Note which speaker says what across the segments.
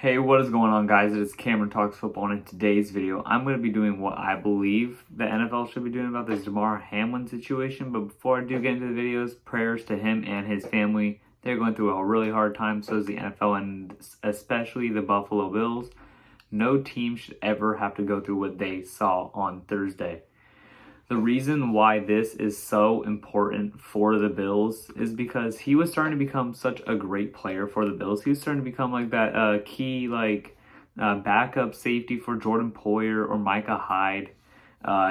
Speaker 1: Hey, what is going on, guys? It is Cameron Talks Football, and in today's video, I'm going to be doing what I believe the NFL should be doing about this damar Hamlin situation. But before I do get into the videos, prayers to him and his family. They're going through a really hard time, so is the NFL, and especially the Buffalo Bills. No team should ever have to go through what they saw on Thursday. The reason why this is so important for the Bills is because he was starting to become such a great player for the Bills. He was starting to become like that key backup safety for Jordan Poyer or Micah Hyde.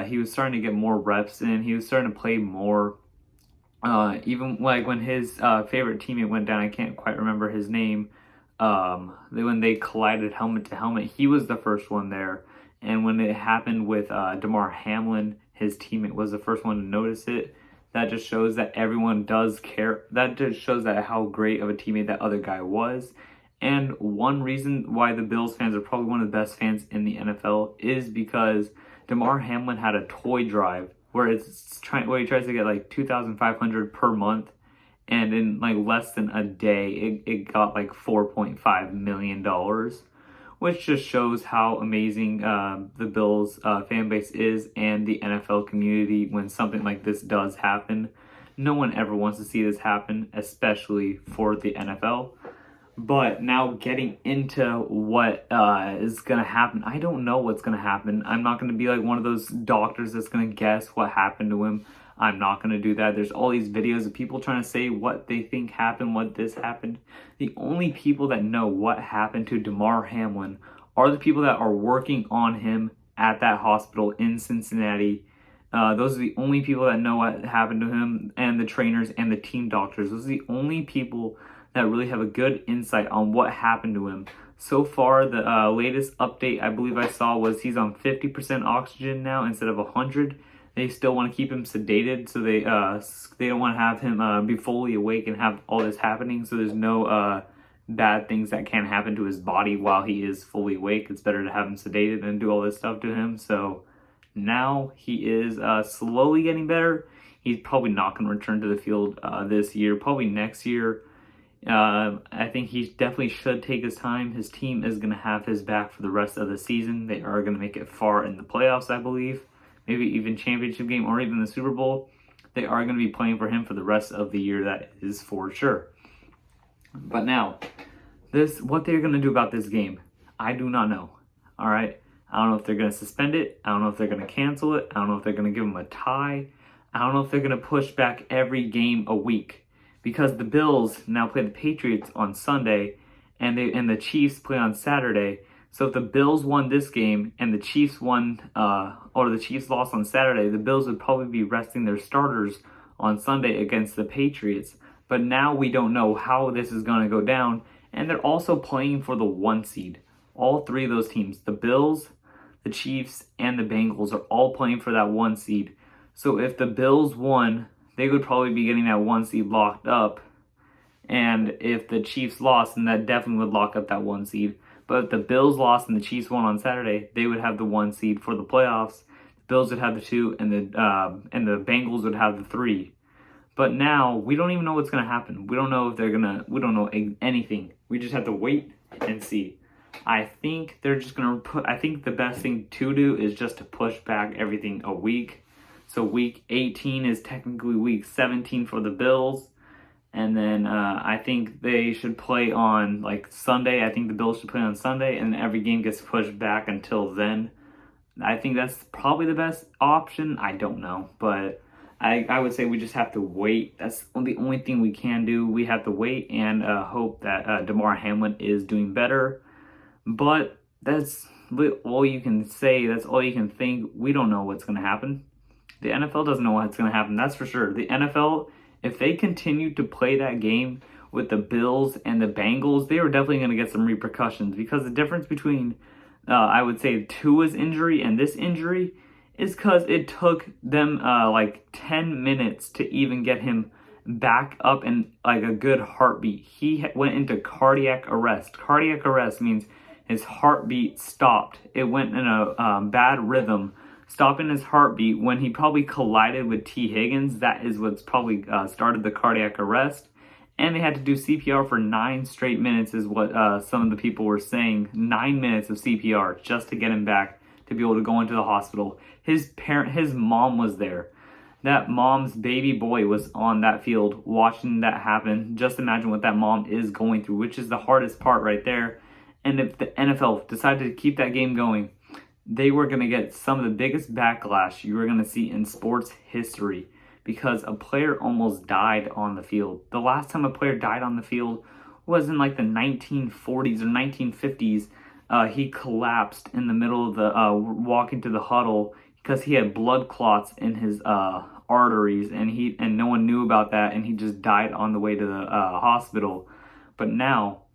Speaker 1: He was starting to get more reps in. He was starting to play more. Even like when his favorite teammate went down, I can't quite remember his name. When they collided helmet to helmet, he was the first one there. And when it happened with damar Hamlin, his teammate was the first one to notice it. That just shows that everyone does care. That just shows that how great of a teammate that other guy was. And one reason why the Bills fans are probably one of the best fans in the NFL is because damar Hamlin had a toy drive where he tries to get like $2,500 per month, and in like less than a day, it got like $4.5 million. Which just shows how amazing the Bills fan base is and the NFL community when something like this does happen. No one ever wants to see this happen, especially for the NFL. But now getting into what is going to happen, I don't know what's going to happen. I'm not going to be like one of those doctors that's going to guess what happened to him. I'm not going to do that. There's all these videos of people trying to say what they think happened, what this happened. The only people that know what happened to damar Hamlin are the people that are working on him at that hospital in Cincinnati. Those are the only people that know what happened to him, and the trainers and the team doctors. Those are the only people that really have a good insight on what happened to him. So far, the latest update I believe I saw was he's on 50% oxygen now instead of 100. They still want to keep him sedated, so they don't want to have him be fully awake and have all this happening. So there's no bad things that can happen to his body while he is fully awake. It's better to have him sedated and do all this stuff to him. So now he is slowly getting better. He's probably not going to return to the field this year. Probably next year. I think he definitely should take his time. His team is going to have his back for the rest of the season. They are going to make it far in the playoffs, I believe. Maybe even championship game or even the Super Bowl. They are going to be playing for him for the rest of the year. That is for sure. But now, what they're going to do about this game, I do not know. All right? I don't know if they're going to suspend it. I don't know if they're going to cancel it. I don't know if they're going to give him a tie. I don't know if they're going to push back every game a week. Because the Bills now play the Patriots on Sunday, and the Chiefs play on Saturday. So if the Bills won this game and the Chiefs the Chiefs lost on Saturday, the Bills would probably be resting their starters on Sunday against the Patriots. But now we don't know how this is going to go down, and they're also playing for the 1 seed. All three of those teams, the Bills, the Chiefs, and the Bengals, are all playing for that 1 seed. So if the Bills won, they would probably be getting that 1 seed locked up. And if the Chiefs lost, then that definitely would lock up that 1 seed. But if the Bills lost and the Chiefs won on Saturday, they would have the 1 seed for the playoffs. The Bills would have the 2, and the Bengals would have the 3. But now we don't even know what's going to happen. We don't know if we don't know anything. We just have to wait and see. I think they're just going to I think the best thing to do is just to push back everything a week. So week 18 is technically week 17 for the Bills. And then I think they should play on like Sunday. I think the Bills should play on Sunday, and every game gets pushed back until then. I think that's probably the best option. I don't know, but I would say we just have to wait. That's the only thing we can do. We have to wait and hope that damar Hamlin is doing better. But that's all you can say. That's all you can think. We don't know what's going to happen. The NFL doesn't know what's going to happen. That's for sure. The NFL, if they continue to play that game with the Bills and the Bengals, they are definitely going to get some repercussions, because the difference between, I would say, Tua's injury and this injury is because it took them like 10 minutes to even get him back up in like a good heartbeat. He went into cardiac arrest. Cardiac arrest means his heartbeat stopped. It went in a bad rhythm, stopping his heartbeat when he probably collided with T. Higgins. That is what's probably started the cardiac arrest. And they had to do CPR for 9 straight minutes is what some of the people were saying. 9 minutes of CPR just to get him back to be able to go into the hospital. His mom was there. That mom's baby boy was on that field watching that happen. Just imagine what that mom is going through, which is the hardest part right there. And if the NFL decided to keep that game going, they were going to get some of the biggest backlash you were going to see in sports history, because a player almost died on the field. The last time a player died on the field was in like the 1940s or 1950s. He collapsed in the middle of the walking to the huddle because he had blood clots in his arteries, and no one knew about that, and he just died on the way to the hospital. But now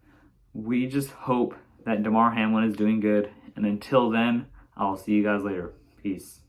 Speaker 1: we just hope that Damar Hamlin is doing good, and until then, I'll see you guys later. Peace.